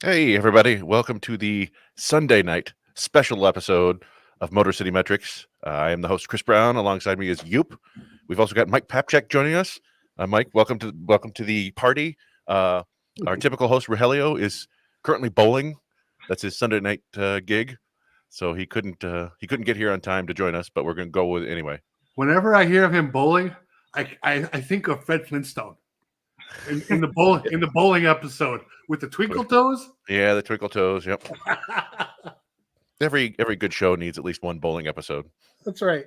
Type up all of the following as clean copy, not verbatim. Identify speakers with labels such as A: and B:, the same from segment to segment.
A: Hey, everybody. Welcome to the Sunday night special episode of Motor City Metrics. I am the host, Chris Brown. Alongside me is Yoop. We've also got Mike Papchak joining us. Mike, welcome to the party. Uh, our typical host, Rogelio, is currently bowling. That's his Sunday night gig. So he couldn't get here on time to join us, but we're going to go with it anyway.
B: Whenever I hear of him bowling, I think of Fred Flintstone in the bowling episode with the twinkle toes.
A: Yeah, the twinkle toes. Yep. Every good show needs at least one bowling episode.
B: That's right.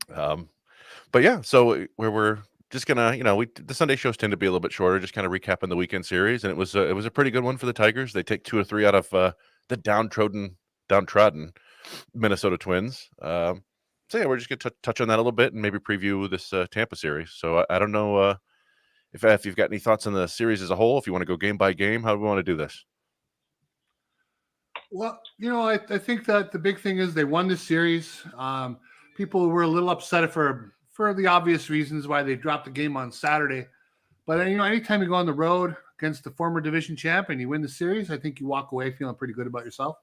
A: But yeah, so we're just gonna, the Sunday shows tend to be a little bit shorter, just kind of recapping the weekend series, and it was a pretty good one for the Tigers. They take 2 or 3 out of the downtrodden Minnesota Twins. So yeah, we're just gonna touch on that a little bit and maybe preview this Tampa series. So I don't know if you've got any thoughts on the series as a whole. If you want to go game by game, how do we want to do this?
B: Well, I think that the big thing is they won this series. People were a little upset for the obvious reasons why they dropped the game on Saturday. But anytime you go on the road against the former division champ and you win the series, I think you walk away feeling pretty good about yourself.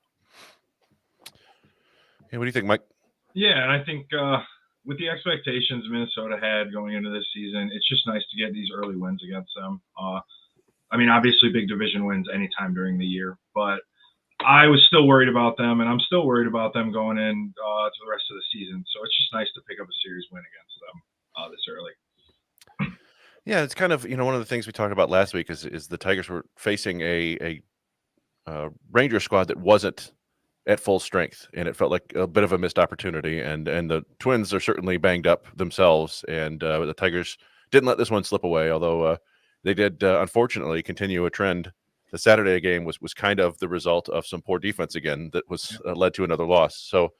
A: Hey, what do you think, Mike?
C: Yeah, and I think with the expectations Minnesota had going into this season, it's just nice to get these early wins against them. Obviously big division wins anytime during the year, but I was still worried about them, and I'm still worried about them going in to the rest of the season. So it's just nice to pick up a series win against them this early.
A: Yeah, it's kind of, one of the things we talked about last week is the Tigers were facing a Ranger squad that wasn't at full strength, and it felt like a bit of a missed opportunity. And the Twins are certainly banged up themselves, and the Tigers didn't let this one slip away, although they did, unfortunately, continue a trend. The Saturday game was kind of the result of some poor defense again that was led to another loss. So,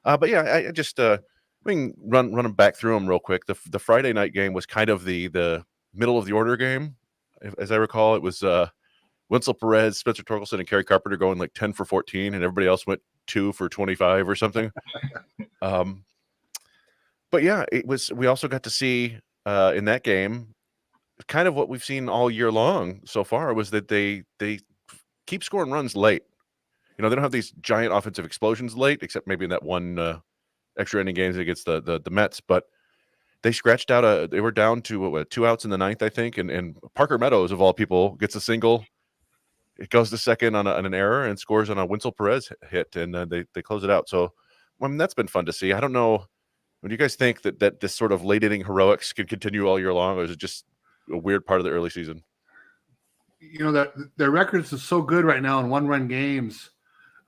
A: but yeah, I just we can run them back through them real quick. The Friday night game was kind of the middle of the order game, as I recall. It was Wenceel Perez, Spencer Torkelson, and Carrie Carpenter going like 10 for 14, and everybody else went 2 for 25 or something. But yeah, it was. We also got to see in that game kind of what we've seen all year long so far, was that they keep scoring runs late. They don't have these giant offensive explosions late, except maybe in that one extra inning games against the Mets. But they scratched out they were down to 2 outs in the ninth, I think, and Parker Meadows, of all people, gets a single. It goes to second on an error and scores on a Wenceel Perez hit, and they close it out. So, that's been fun to see. I don't know. Do you guys think that this sort of late inning heroics can continue all year long, or is it just a weird part of the early season?
B: That their records are so good right now in one-run games.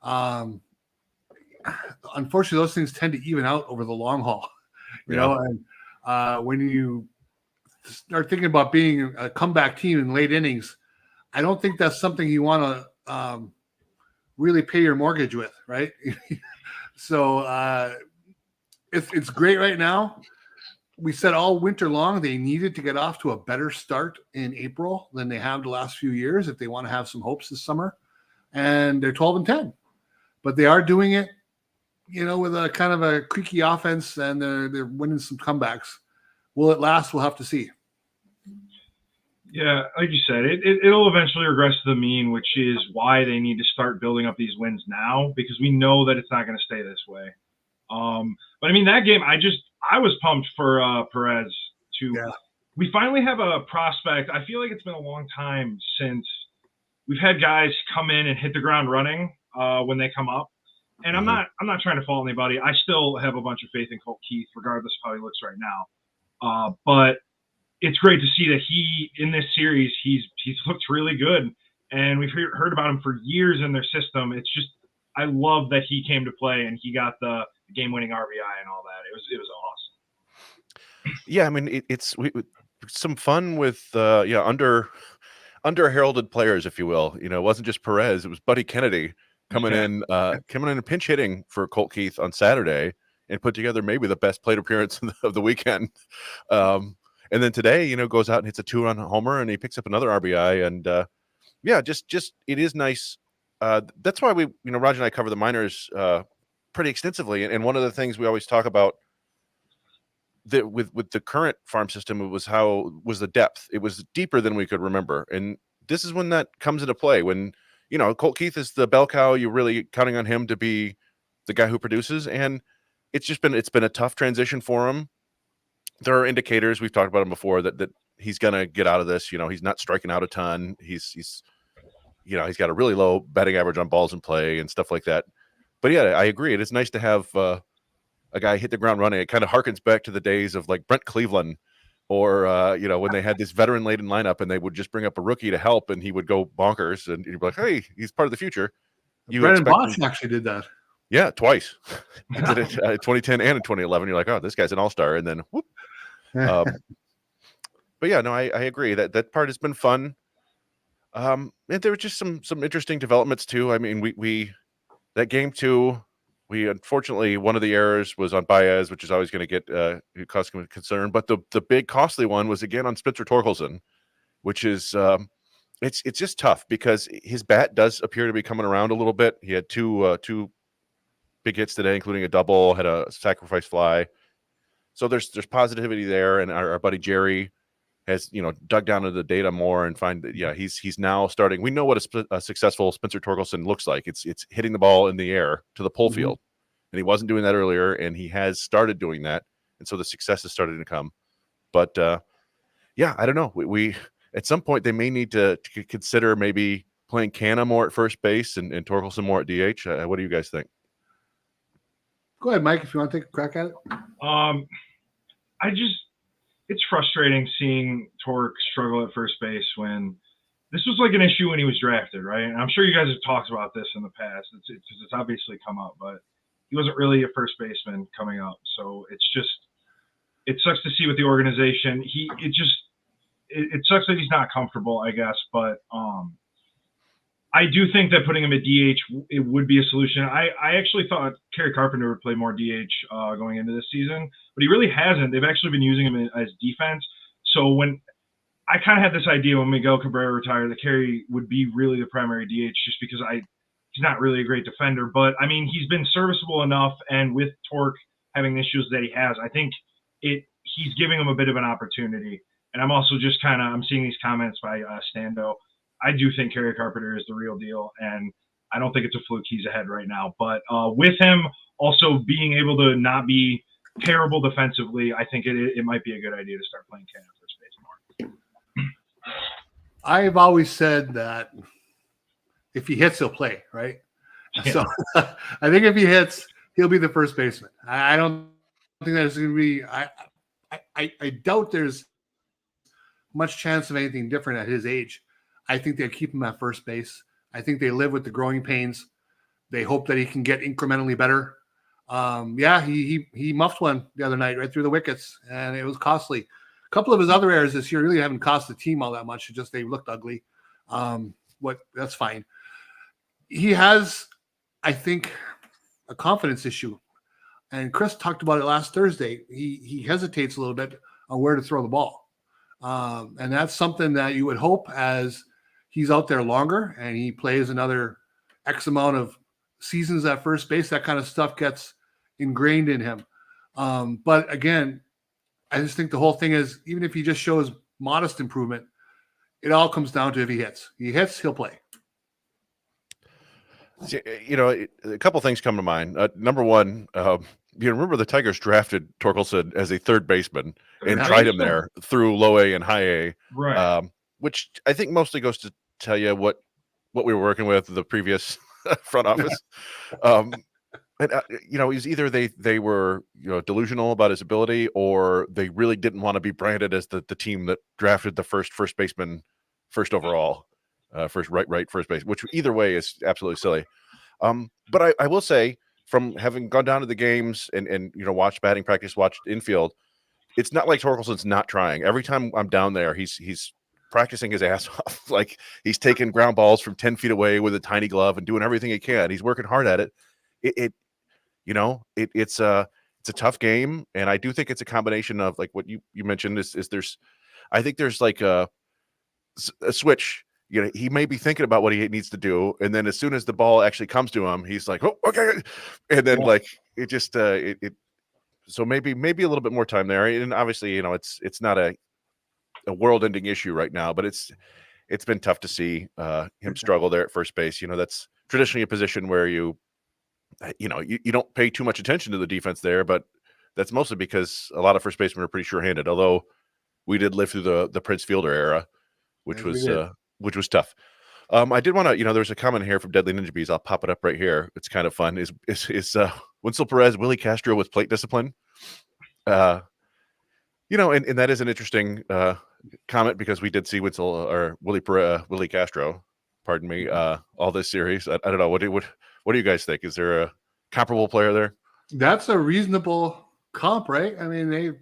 B: Unfortunately, those things tend to even out over the long haul. You know, and when you start thinking about being a comeback team in late innings, I don't think that's something you want to really pay your mortgage with, right? So it's great right now. We said all winter long they needed to get off to a better start in April than they have the last few years if they want to have some hopes this summer. And they're 12-10, but they are doing it, with a kind of a creaky offense, and they're winning some comebacks. Will it last? We'll have to see.
C: Yeah, like you said, it'll eventually regress to the mean, which is why they need to start building up these wins now, because we know that it's not going to stay this way. But that game, I was pumped for Perez too. Yeah. We finally have a prospect. I feel like it's been a long time since we've had guys come in and hit the ground running when they come up. And I'm not trying to fault anybody. I still have a bunch of faith in Colt Keith, regardless of how he looks right now. But it's great to see that he, in this series, he's looked really good. And we've heard about him for years in their system. It's just, I love that he came to play and he got the game-winning RBI and all that. It was awesome.
A: Yeah, it's some fun with under heralded players, if you will. It wasn't just Perez; it was Buddy Kennedy coming in and pinch hitting for Colt Keith on Saturday and put together maybe the best plate appearance of the weekend. And then today, goes out and hits a 2-run homer, and he picks up another RBI. And just it is nice. That's why we, Roger and I cover the minors pretty extensively. And one of the things we always talk about that with the current farm system was the depth. It was deeper than we could remember. And this is when that comes into play, when Colt Keith is the bell cow. You're really counting on him to be the guy who produces, and it's been a tough transition for him. There are indicators, we've talked about him before, that he's gonna get out of this. He's not striking out a ton. He's got a really low batting average on balls in play and stuff like that. But yeah, I agree. It is nice to have a guy hit the ground running. It kind of harkens back to the days of like Brent Cleveland, or when they had this veteran laden lineup and they would just bring up a rookie to help and he would go bonkers and you'd be like, hey, he's part of the future.
B: Brendan Bosch actually did that.
A: Yeah, twice. He did it in 2010 and in 2011. You're like, oh, this guy's an all-star, and then whoop. But yeah, no, I agree that part has been fun. And there were just some interesting developments too. I mean, we that game 2, we unfortunately, one of the errors was on Baez, which is always going to get cause concern. But the big costly one was again on Spencer Torkelson, which is it's just tough because his bat does appear to be coming around a little bit. He had two big hits today, including a double, had a sacrifice fly. So there's positivity there, and our buddy Jerry has dug down into the data more and find that he's now starting. We know what a successful Spencer Torkelson looks like. It's hitting the ball in the air to the pull field, and he wasn't doing that earlier, and he has started doing that, and so the success is starting to come. But I don't know. We at some point they may need to consider maybe playing Canna more at first base and Torkelson more at DH. What do you guys think?
B: Go ahead, Mike, if you want to take a crack at it.
C: It's frustrating seeing Tork struggle at first base when this was like an issue when he was drafted, right? And I'm sure you guys have talked about this in the past. It's obviously come up, but he wasn't really a first baseman coming up. So it sucks to see with the organization. It sucks that he's not comfortable, I guess, but I do think that putting him at DH, it would be a solution. I actually thought Carrie Carpenter would play more DH going into this season, but he really hasn't. They've actually been using him as defense. So when I kind of had this idea when Miguel Cabrera retired that Carrie would be really the primary DH just because he's not really a great defender. But, I mean, he's been serviceable enough, and with Torque having the issues that he has, I think he's giving him a bit of an opportunity. And I'm also just I'm seeing these comments by Stando. I do think Carrie Carpenter is the real deal, and I don't think it's a fluke he's ahead right now. But with him also being able to not be terrible defensively, I think it might be a good idea to start playing Canna first base more.
B: I've always said that if he hits, he'll play, right? Yeah. So I think if he hits, he'll be the first baseman. I don't think there's going to be I doubt there's much chance of anything different at his age. I think they'll keep him at first base. I think they live with the growing pains. They hope that he can get incrementally better. He muffed one the other night right through the wickets, and it was costly. A couple of his other errors this year really haven't cost the team all that much. It's just they looked ugly. That's fine. He has, I think, a confidence issue. And Chris talked about it last Thursday. He hesitates a little bit on where to throw the ball. And that's something that you would hope as he's out there longer and he plays another X amount of seasons at first base, that kind of stuff gets ingrained in him. But again, I just think the whole thing is, even if he just shows modest improvement, it all comes down to if he hits. He hits, he'll play.
A: A couple things come to mind. Number one, remember the Tigers drafted Torkelson as a third baseman and tried him there through low A and high A,
C: right?
A: Which I think mostly goes to tell you what we were working with the previous front office. And it was either they were delusional about his ability, or they really didn't want to be branded as the team that drafted the first baseman first overall, first first base, which either way is absolutely silly. But I will say, from having gone down to the games and watched batting practice, watched infield, it's not like Torkelson's not trying. Every time I'm down there, he's practicing his ass off. Like, he's taking ground balls from 10 feet away with a tiny glove and doing everything he can. He's working hard at it. It's a tough game, and I do think it's a combination of, like what you mentioned, is I think there's like a switch. He may be thinking about what he needs to do, and then as soon as the ball actually comes to him, he's like, "Oh, okay," and then it just so maybe a little bit more time there. And obviously, it's not a world-ending issue right now, but it's been tough to see him struggle there at first base. That's traditionally a position where you don't pay too much attention to the defense there, but that's mostly because a lot of first basemen are pretty sure-handed. Although we did live through the Prince Fielder era, which was tough. I did want to, there's a comment here from Deadly Ninja Bees. I'll pop it up right here. It's kind of fun. Is Wenceel Perez, Willie Castro with plate discipline? And that is an interesting comment because we did see Willie Castro, pardon me, all this series. I don't know. What do you guys think? Is there a comparable player there?
B: That's a reasonable comp, right? I mean, they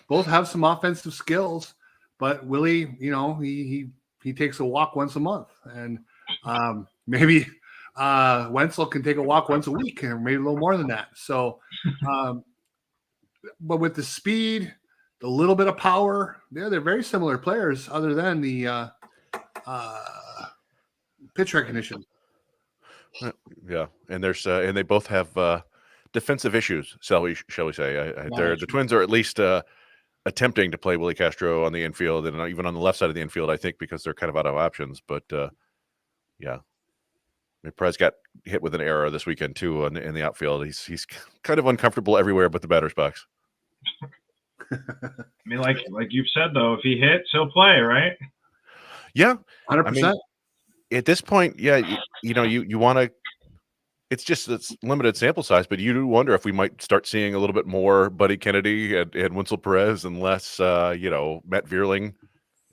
B: both have some offensive skills, but Willie, he takes a walk once a month, and maybe Wenceel can take a walk once a week, or maybe a little more than that. So, but with the speed, the little bit of power, they're very similar players, other than the pitch recognition.
A: Yeah, and they both have defensive issues, shall we say? The Twins are at least attempting to play Willie Castro on the infield and even on the left side of the infield, I think, because they're kind of out of options. But yeah, Perez got hit with an error this weekend too in the outfield. He's kind of uncomfortable everywhere but the batter's box.
C: I mean, like you've said though, if he hits, he'll play, right?
A: Yeah,
B: 100%.
A: At this point, yeah, you want to. It's limited sample size, but you do wonder if we might start seeing a little bit more Buddy Kennedy and Wenceel Perez and less, Matt Vierling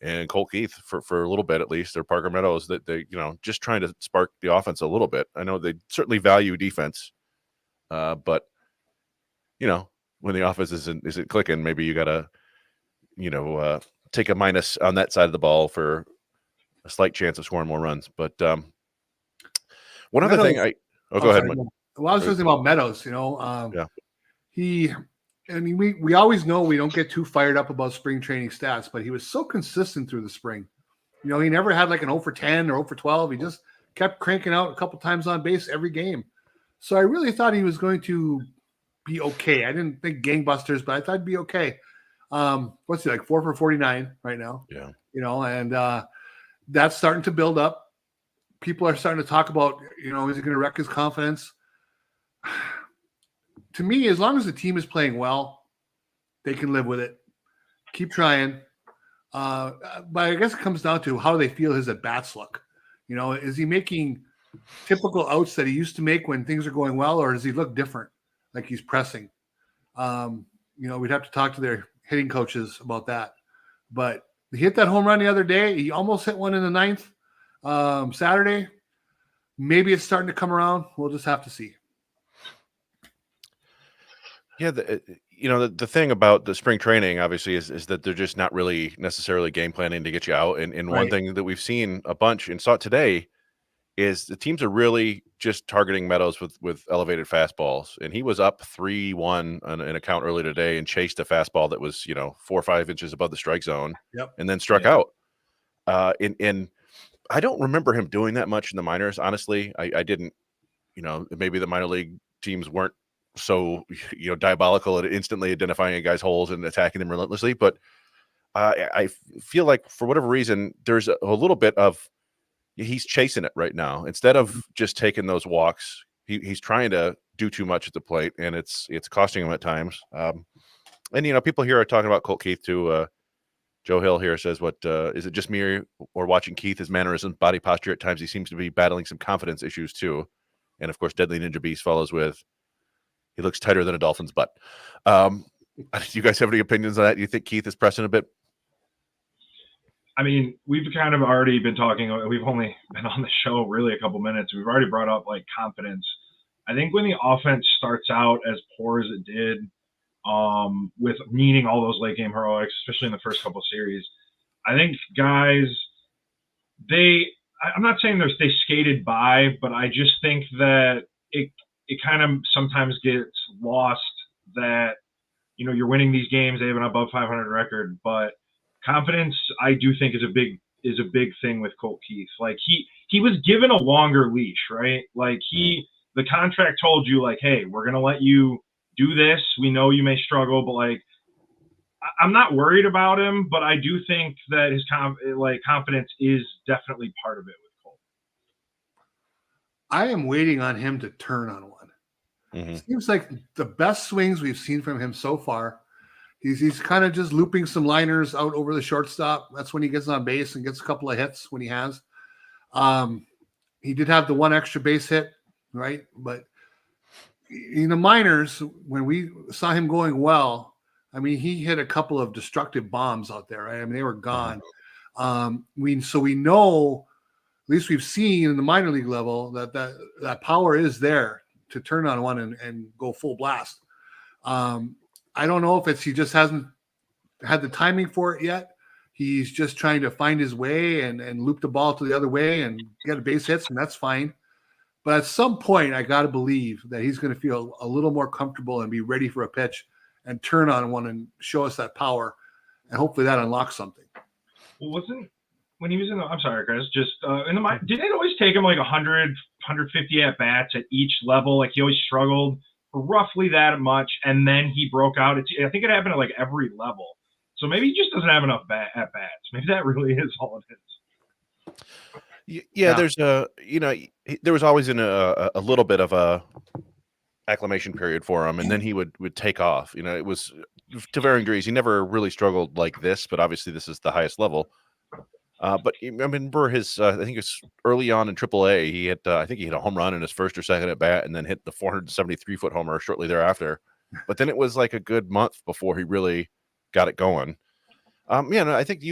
A: and Colt Keith for a little bit at least, or Parker Meadows, that they, just trying to spark the offense a little bit. I know they certainly value defense, but when the offense isn't clicking, maybe you gotta, take a minus on that side of the ball for a slight chance of scoring more runs. But one other thing go ahead.
B: Well, I was thinking about Meadows,
A: Yeah.
B: We always know we don't get too fired up about spring training stats, but he was so consistent through the spring. He never had like an 0 for 10 or 0 for 12. He just kept cranking out a couple times on base every game. So I really thought he was going to be okay. I didn't think gangbusters, but I thought he'd be okay. What's he like, 4 for 49 right now?
A: Yeah.
B: And that's starting to build up. People are starting to talk about, is he going to wreck his confidence? To me, as long as the team is playing well, they can live with it. Keep trying. But I guess it comes down to how they feel his at-bats look. Is he making typical outs that he used to make when things are going well, or does he look different, like he's pressing? We'd have to talk to their hitting coaches about that. But he hit that home run the other day. He almost hit one in the ninth. Saturday, maybe it's starting to come around. We'll just have to see.
A: Yeah, the thing about the spring training obviously is that they're just not really necessarily game planning to get you out. And
B: Right.
A: One thing that we've seen a bunch and saw it today is the teams are really just targeting Meadows with elevated fastballs. And he was up 3-1 in a count early today and chased a fastball that was 4 or 5 inches above the strike zone.
B: Yep.
A: And then struck out. And I don't remember him doing that much in the minors. Honestly, I didn't. Maybe the minor league teams weren't so diabolical at instantly identifying a guy's holes and attacking them relentlessly. But I feel like for whatever reason, there's a little bit of he's chasing it right now instead of just taking those walks. He's trying to do too much at the plate, and it's costing him at times. And people here are talking about Colt Keith too. Joe Hill here says, "What is it? Just me or watching Keith? His mannerisms, body posture at times. He seems to be battling some confidence issues too." And of course, Deadly Ninja Beast follows with, "He looks tighter than a dolphin's butt." Do you guys have any opinions on that? Do you think Keith is pressing a bit?
C: I mean, we've kind of already been talking. We've only been on the show really a couple minutes. We've already brought up like confidence. I think when the offense starts out as poor as it did, with needing all those late game heroics, especially in the first couple of series, I think guys, I'm not saying they skated by, but I just think that it kind of sometimes gets lost that, you're winning these games, they have an above 500 record, but confidence, I do think is a big thing with Colt Keith. Like he was given a longer leash, right? Like the contract told you like, hey, we're going to let you do this. We know you may struggle, but like, I'm not worried about him, but I do think that his confidence is definitely part of it with Cole.
B: I am waiting on him to turn on one.
A: Mm-hmm.
B: Seems like the best swings we've seen from him so far. He's kind of just looping some liners out over the shortstop. That's when he gets on base and gets a couple of hits when he has. He did have the one extra base hit, right? But in the minors, when we saw him going well, I mean, he hit a couple of destructive bombs out there, right? I mean, they were gone. We know, at least we've seen in the minor league level, that power is there to turn on one and go full blast. I don't know if he just hasn't had the timing for it yet. He's just trying to find his way and loop the ball to the other way and get a base hits, and that's fine. But at some point, I got to believe that he's going to feel a little more comfortable and be ready for a pitch and turn on one and show us that power, and hopefully that unlocks something.
C: Well, when he was in the, I'm sorry, Chris, just in the, didn't it always take him like 100, 150 at bats at each level? Like he always struggled for roughly that much, and then he broke out. I think it happened at like every level. So maybe he just doesn't have enough at bats. Maybe that really is all it is.
A: Yeah, there's there was always a little bit of a acclimation period for him, and then he would take off. It was to varying degrees. He never really struggled like this, but obviously this is the highest level. But I remember his, I think it's early on in AAA, he hit, I think he hit a home run in his first or second at bat and then hit the 473-foot homer shortly thereafter. But then it was like a good month before he really got it going. I think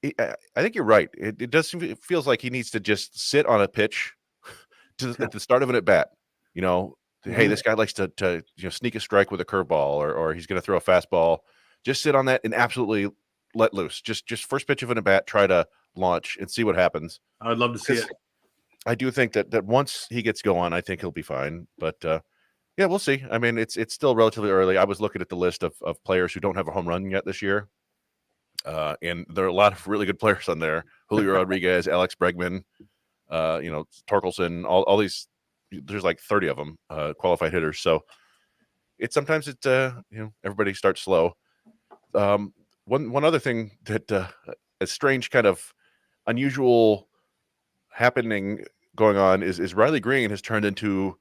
A: I think you're right. It feels like he needs to just sit on a pitch at the start of an at bat. Hey, this guy likes to sneak a strike with a curveball, or he's going to throw a fastball. Just sit on that and absolutely let loose. Just first pitch of an at bat, try to launch and see what happens.
B: I would love to see it.
A: I do think that once he gets going, I think he'll be fine. But yeah, we'll see. I mean, it's still relatively early. I was looking at the list of players who don't have a home run yet this year. And there are a lot of really good players on there. Julio Rodriguez, Alex Bregman, Torkelson, all these. There's like 30 of them, qualified hitters. So sometimes everybody starts slow. One other thing that a strange kind of unusual happening going on is Riley Greene has turned into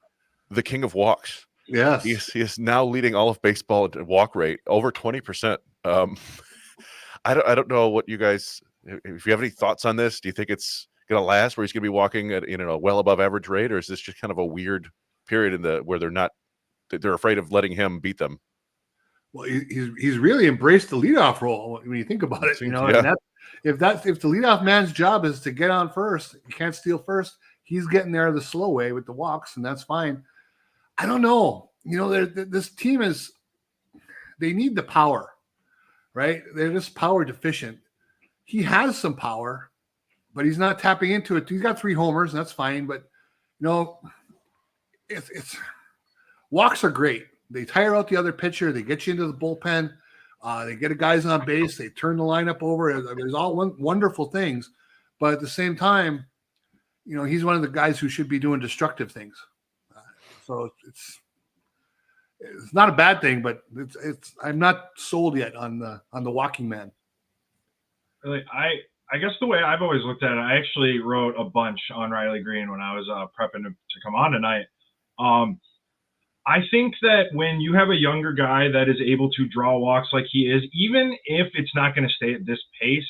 A: the king of walks.
B: Yes,
A: he is now leading all of baseball at walk rate, over 20%. I don't know what you guys, if you have any thoughts on this. Do you think it's going to last, where he's going to be walking at a well above average rate, or is this just kind of a weird period where they're afraid of letting him beat them?
B: Well, he's really embraced the leadoff role when you think about it.
A: Yeah.
B: And if the leadoff man's job is to get on first, you can't steal first. He's getting there the slow way with the walks, and that's fine. I don't know. This team they need the power, right? They're just power deficient. He has some power, but he's not tapping into it. He's got 3 homers, and that's fine. But it's walks are great. They tire out the other pitcher. They get you into the bullpen. They get guys on base. They turn the lineup over. There's all wonderful things, but at the same time, he's one of the guys who should be doing destructive things. So it's not a bad thing, but it's I'm not sold yet on the walking man.
C: Really, I guess the way I've always looked at it, I actually wrote a bunch on Riley Greene when I was prepping to come on tonight. I think that when you have a younger guy that is able to draw walks like he is, even if it's not going to stay at this pace,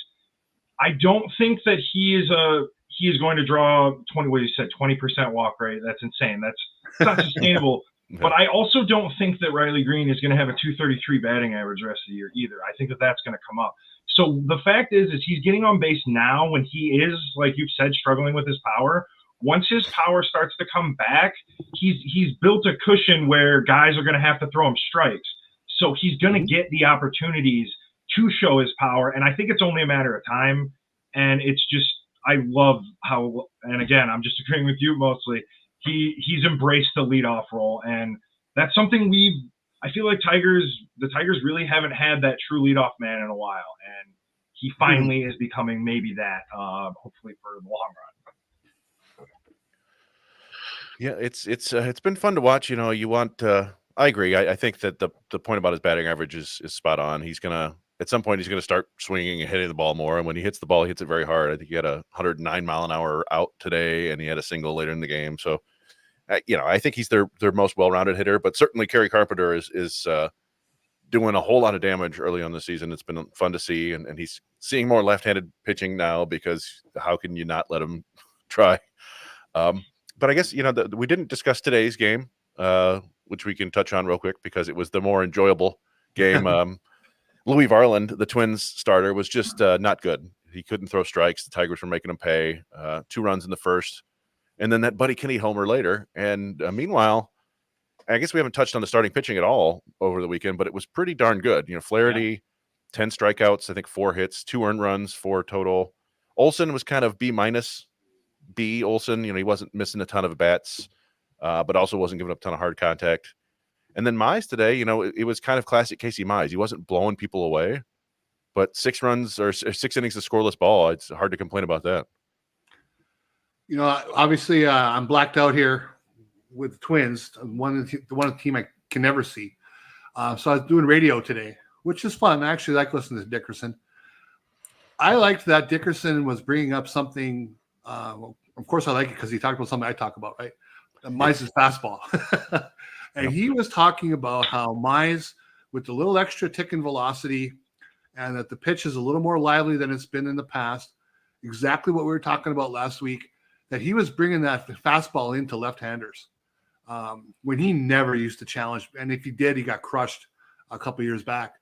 C: I don't think that he is going to draw 20% walk rate. That's insane. That's not sustainable. But I also don't think that Riley Greene is going to have a 233 batting average the rest of the year either. I think that that's going to come up. So the fact is he's getting on base now when he is, like you've said, struggling with his power. Once his power starts to come back, he's built a cushion where guys are going to have to throw him strikes. So he's going to get the opportunities to show his power, and I think it's only a matter of time. And it's just, I love how, and again, I'm just agreeing with you mostly, he's embraced the leadoff role, and that's something I feel like the Tigers really haven't had that true leadoff man in a while, and he finally is becoming maybe that, hopefully for the long run. Yeah,
A: it's been fun to watch. You want I agree. I think that the point about his batting average is spot on. He's gonna at some point he's gonna start swinging and hitting the ball more. And when he hits the ball, he hits it very hard. I think he had a 109-mile-an-hour out today, and he had a single later in the game. So, I think he's their most well-rounded hitter. But certainly, Carrie Carpenter is doing a whole lot of damage early on the season. It's been fun to see, and he's seeing more left-handed pitching now because how can you not let him try? But I guess we didn't discuss today's game. Which we can touch on real quick because it was the more enjoyable game. Louis Varland, the Twins starter, was just not good. He couldn't throw strikes. The Tigers were making him pay. 2 runs in the first, and then that Buddy Kenny homer later. And meanwhile, I guess we haven't touched on the starting pitching at all over the weekend, but it was pretty darn good. Flaherty, 10 strikeouts, I think 4 hits, 2 earned runs, 4 total. Olsen was kind of B-. Olsen, he wasn't missing a ton of bats. But also wasn't giving up a ton of hard contact. And then Mize today, it was kind of classic Casey Mize. He wasn't blowing people away, but 6 runs or 6 innings of scoreless ball. It's hard to complain about that.
B: Obviously, I'm blacked out here with the Twins, the one team I can never see. So I was doing radio today, which is fun. I actually like listening to Dickerson. I liked that Dickerson was bringing up something. Of course, I like it because he talked about something I talk about, right? Mize's fastball. And he was talking about how Mize, with the little extra tick in velocity and that the pitch is a little more lively than it's been in the past, exactly what we were talking about last week, that he was bringing that fastball into left-handers when he never used to challenge. And if he did, he got crushed a couple years back.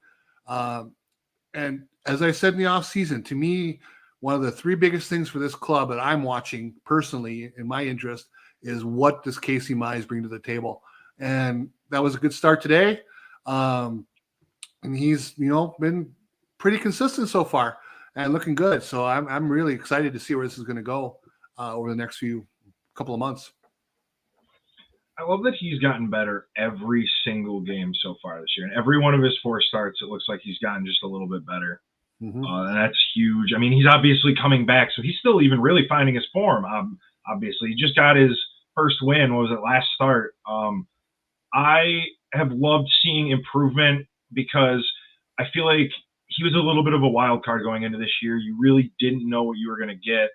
B: And as I said in the offseason, to me, one of the 3 biggest things for this club that I'm watching personally in my interest is what does Casey Mize bring to the table? And that was a good start today. And he's, been pretty consistent so far and looking good. So I'm really excited to see where this is going to go over the next couple of months.
C: I love that he's gotten better every single game so far this year. And every one of his 4 starts, it looks like he's gotten just a little bit better. Mm-hmm. And that's huge. I mean, he's obviously coming back, so he's still even really finding his form. Obviously, he just got his first win. What was it, last start? I have loved seeing improvement because I feel like he was a little bit of a wild card going into this year. You really didn't know what you were going to get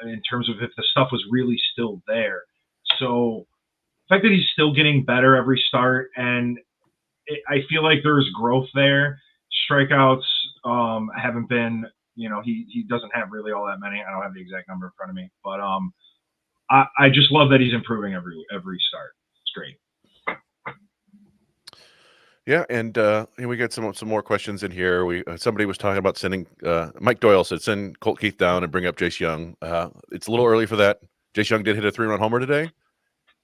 C: in terms of if the stuff was really still there. So the fact that he's still getting better every start, and I feel like there's growth there. Strikeouts haven't been, he doesn't have really all that many. I don't have the exact number in front of me, but I just love that he's improving every start. It's great.
A: Yeah, and we got some more questions in here. Somebody was talking about sending Mike Doyle said send Colt Keith down and bring up Jace Young. It's a little early for that. Jace Young did hit a 3-run homer today.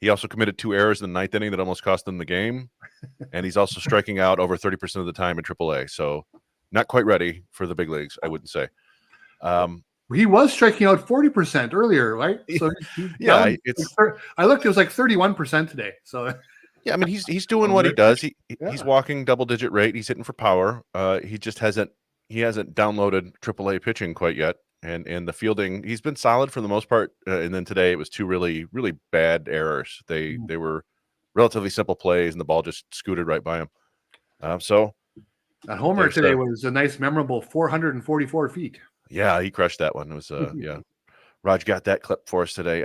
A: He also committed 2 errors in the 9th inning that almost cost them the game, and he's also striking out over 30% of the time in AAA. So not quite ready for the big leagues, I wouldn't say.
B: He was striking out 40% earlier, right? So
A: yeah,
B: I looked; it was like 31% today. So
A: yeah, I mean he's doing what he does. He's walking double-digit rate. He's hitting for power. He just hasn't downloaded AAA pitching quite yet. And the fielding, he's been solid for the most part. And then today it was 2 really, really bad errors. They were relatively simple plays, and the ball just scooted right by him. So
B: that homer today was a nice, memorable 444 feet.
A: Yeah, he crushed that one. It was yeah. Raj got that clip for us today.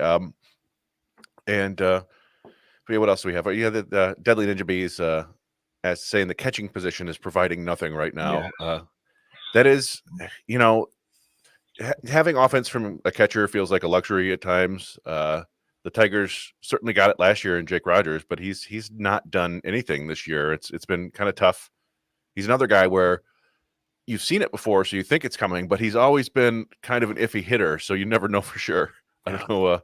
A: And what else do we have? Yeah, the Deadly Ninja Bees as saying the catching position is providing nothing right now. Yeah. That is, having offense from a catcher feels like a luxury at times. The Tigers certainly got it last year in Jake Rogers, but he's not done anything this year. It's been kind of tough. He's another guy where you've seen it before, so you think it's coming, but he's always been kind of an iffy hitter, so you never know for sure. Yeah.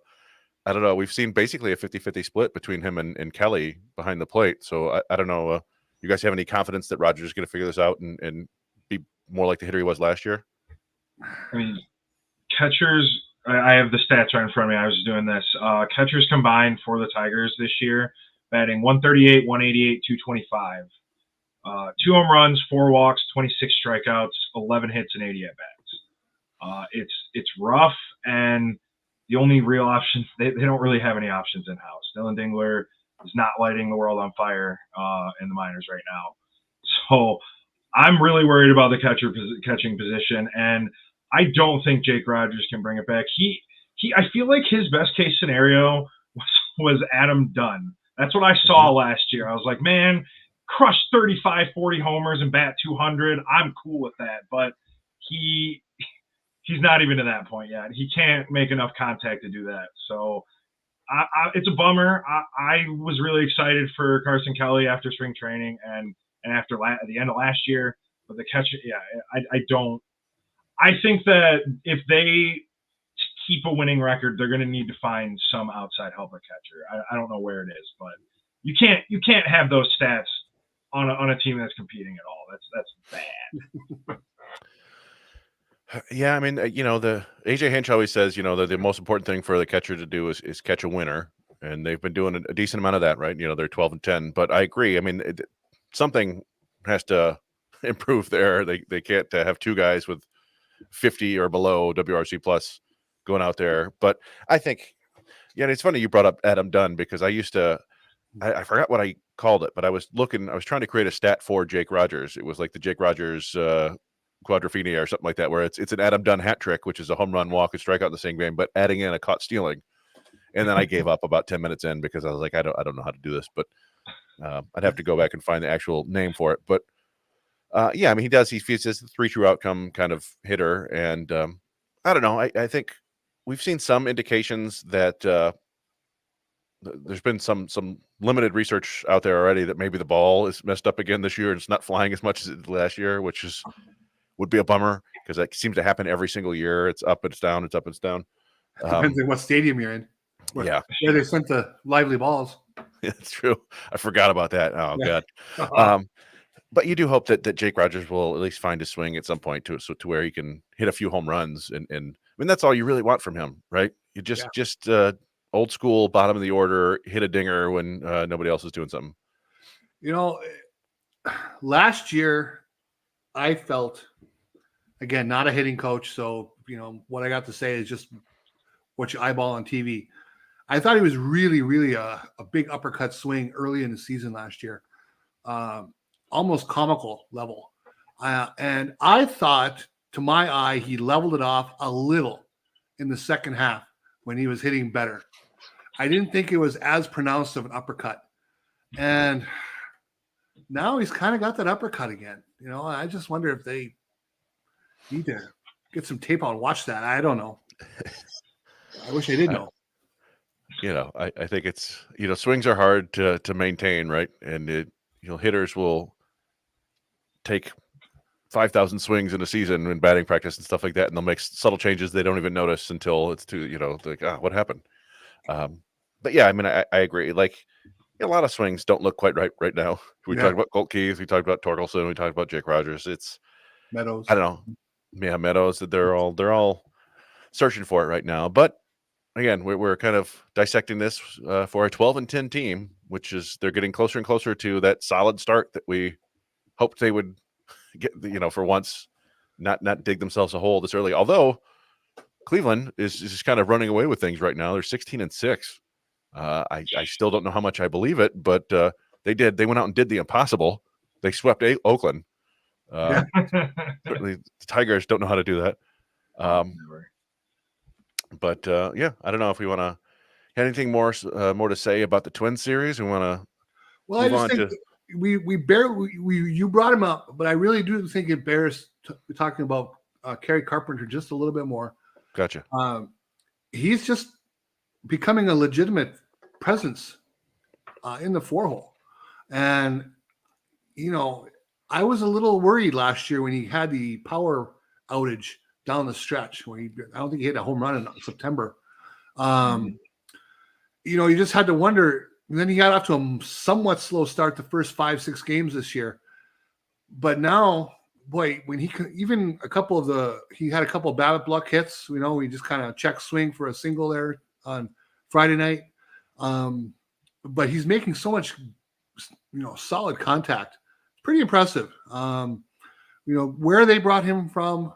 A: I don't know. We've seen basically a 50-50 split between him and Kelly behind the plate, so I don't know. You guys have any confidence that Rogers is going to figure this out and be more like the hitter he was last year?
C: I mean, catchers, I have the stats right in front of me. I was doing this. Catchers combined for the Tigers this year, batting 138, 188, 225. 2 home runs, 4 walks, 26 strikeouts, 11 hits, and 80 at-bats. It's rough, and the only real options, they don't really have any options in-house. Dylan Dingler, is not lighting the world on fire in the minors right now. So I'm really worried about the catching position, and I don't think Jake Rogers can bring it back. I feel like his best case scenario was Adam Dunn. That's what I saw last year. I was like, man, crush 35, 40 homers and bat 200. I'm cool with that. But he's not even to that point yet. He can't make enough contact to do that. So it's a bummer. I was really excited for Carson Kelly after spring training and after the end of last year. But the catcher, I think that if they keep a winning record, they're going to need to find some outside help at catcher. I don't know where it is, but you can't have those stats on a team that's competing at all. That's bad.
A: Yeah, I mean, the AJ Hinch always says, that the most important thing for the catcher to do is catch a winner, and they've been doing a decent amount of that, right? They're 12-10, but I agree. I mean, something has to improve there. They can't have two guys with 50 or below WRC plus going out there. But I think, it's funny you brought up Adam Dunn, because I used to, I forgot what I called it, but I was trying to create a stat for Jake Rogers. It was like the Jake Rogers quadrophenia or something like that, where it's an Adam Dunn hat trick, which is a home run, walk, and strikeout in the same game, but adding in a caught stealing. And then I gave up about 10 minutes in, because I was like, I don't know how to do this, but I'd have to go back and find the actual name for it. But I mean, he's a 3 true outcome kind of hitter. And I don't know. I think we've seen some indications that there's been some limited research out there already that maybe the ball is messed up again this year and it's not flying as much as it did last year, which would be a bummer, because that seems to happen every single year. It's up, it's down, it's up, it's down.
B: Depends on what stadium you're in.
A: Where
B: they sent the lively balls.
A: It's true. I forgot about that. Oh God. But you do hope that Jake Rogers will at least find his swing at some point to where he can hit a few home runs. And I mean, that's all you really want from him, right? You just old school, bottom of the order, hit a dinger when nobody else is doing something.
B: Last year I felt, again, not a hitting coach, so what I got to say is just what you eyeball on TV. I thought he was really, really a big uppercut swing early in the season last year. Almost comical level. And I thought, to my eye, he leveled it off a little in the second half when he was hitting better. I didn't think it was as pronounced of an uppercut. And now he's kind of got that uppercut again. I just wonder if they need to get some tape out and watch that. I don't know. I wish I did know.
A: I think it's, swings are hard to maintain, right? And hitters will take 5,000 swings in a season in batting practice and stuff like that, and they'll make subtle changes they don't even notice until it's too, like, what happened? But yeah, I mean, I agree. Like, a lot of swings don't look quite right now. We talked about Colt Keith, we talked about Torkelson, we talked about Jake Rogers. It's
B: Meadows.
A: I don't know. Yeah, Meadows. They're all searching for it right now. But again, we're kind of dissecting this for a 12-10 team, which is they're getting closer and closer to that solid start that we hoped they would get, for once, not dig themselves a hole this early. Although Cleveland is just kind of running away with things right now. They're 16-6. I still don't know how much I believe it, but they went out and did the impossible. They swept Oakland. Certainly the Tigers don't know how to do that. But I don't know if we want to have anything more to say about the Twins series. We want to.
B: Well, I just think we barely you brought him up, but I really do think it bears talking about Carrie Carpenter just a little bit more.
A: Gotcha.
B: He's just becoming a legitimate presence in the 4-hole, and I was a little worried last year when he had the power outage down the stretch where I don't think he hit a home run in September. You just had to wonder. And then he got off to a somewhat slow start the first 5-6 games this year. But now, boy, when he had a couple of bat luck hits, he just kind of check swing for a single there on Friday night. But he's making so much, solid contact. Pretty impressive. Where they brought him from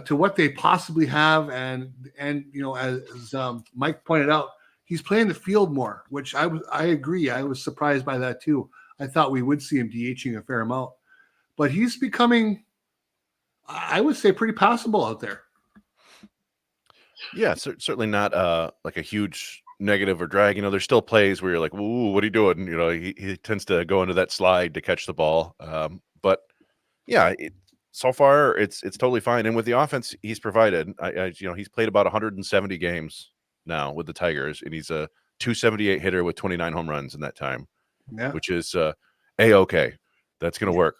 B: to what they possibly have. And as Mike pointed out, he's playing the field more, which I agree. I was surprised by that too. I thought we would see him DHing a fair amount, but he's becoming, I would say, pretty passable out there.
A: Yeah, certainly not like a huge negative or drag. There's still plays where you're like, "Ooh, what are you doing?" He tends to go into that slide to catch the ball. But yeah, so far it's totally fine. And with the offense he's provided, he's played about 170 games now with the Tigers, and he's a 278 hitter with 29 home runs in that time, which is a-okay. That's going to work.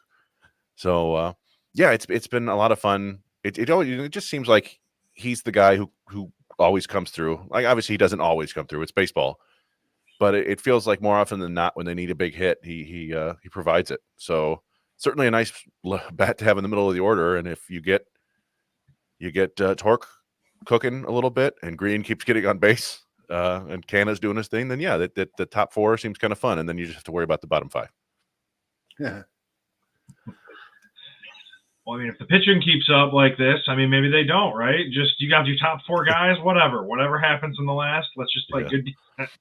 A: So yeah, it's been a lot of fun. It just seems like he's the guy who always comes through. Like, obviously he doesn't always come through. It's baseball, but it feels like more often than not when they need a big hit, he provides it. So certainly a nice bat to have in the middle of the order. And if you get Torque cooking a little bit and Greene keeps getting on base and Canna's doing his thing, then yeah, that the top four seems kind of fun. And then you just have to worry about the bottom five.
B: Yeah.
C: Well, I mean, if the pitching keeps up like this, I mean, maybe they don't, right? Just you got your top four guys, whatever happens in the last, let's just play good defense.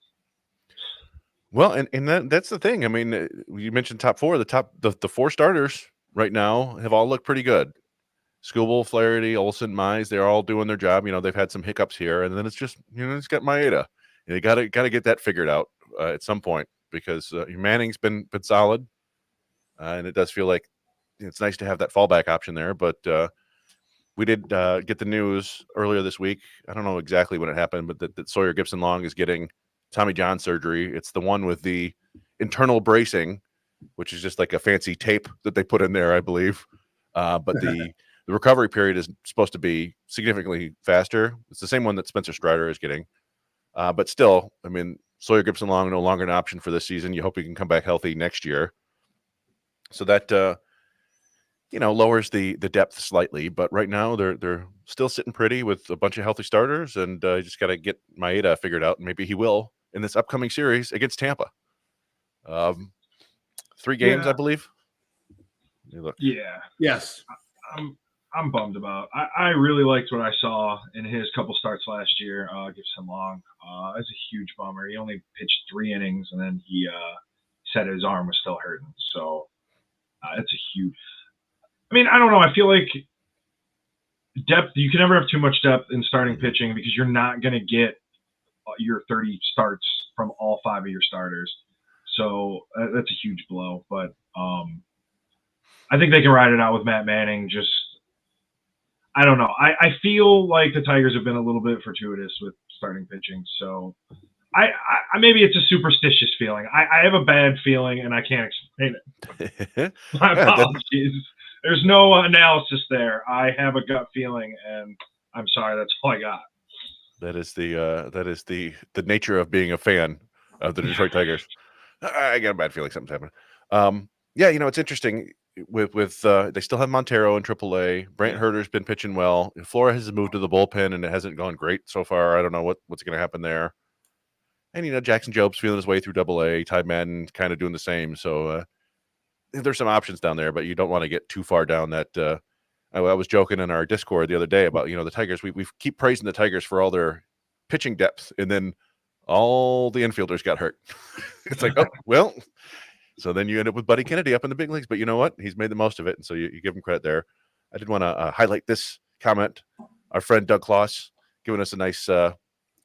A: Well, and that's the thing. I mean, you mentioned top four. The four starters right now have all looked pretty good. Skubal, Flaherty, Olson, Mize, they're all doing their job. They've had some hiccups here, and then it's just it's got Maeda. And you got to get that figured out at some point because Manning's been solid, and it does feel like it's nice to have that fallback option there. But we did get the news earlier this week. I don't know exactly when it happened, but that Sawyer Gibson Long is getting Tommy John surgery. It's the one with the internal bracing, which is just like a fancy tape that they put in there, I believe. But the recovery period is supposed to be significantly faster. It's the same one that Spencer Strider is getting. But still, I mean, Sawyer Gibson Long no longer an option for this season. You hope he can come back healthy next year. So that lowers the depth slightly. But right now they're still sitting pretty with a bunch of healthy starters, and you just got to get Maeda figured out, and maybe he will in this upcoming series against Tampa. 3 games, I believe.
C: Yeah.
B: Yes.
C: I'm bummed about. I really liked what I saw in his couple starts last year. Gibson Long. It's a huge bummer. He only pitched 3 innings, and then he said his arm was still hurting. So it's a huge. I mean, I don't know. I feel like depth. You can never have too much depth in starting pitching because you're not going to get your 30 starts from all 5 of your starters. So that's a huge blow. But I think they can ride it out with Matt Manning. Just, I don't know. I feel like the Tigers have been a little bit fortuitous with starting pitching. So I maybe it's a superstitious feeling. I have a bad feeling and I can't explain it. My apologies. There's no analysis there. I have a gut feeling, and I'm sorry. That's all I got.
A: That is the nature of being a fan of the Detroit Tigers. I got a bad feeling something's happening. Yeah, it's interesting with they still have Montero in AAA. Brant Herter's been pitching well. Flora has moved to the bullpen, and it hasn't gone great so far. I don't know what's going to happen there. And Jackson Job's feeling his way through AA. Ty Madden kind of doing the same. So there's some options down there, but you don't want to get too far down that. I was joking in our Discord the other day about the Tigers. We keep praising the Tigers for all their pitching depth, and then all the infielders got hurt. It's like, oh well. So then you end up with Buddy Kennedy up in the big leagues, but you know what? He's made the most of it, and so you give him credit there. I did want to highlight this comment. Our friend Doug Kloss giving us a nice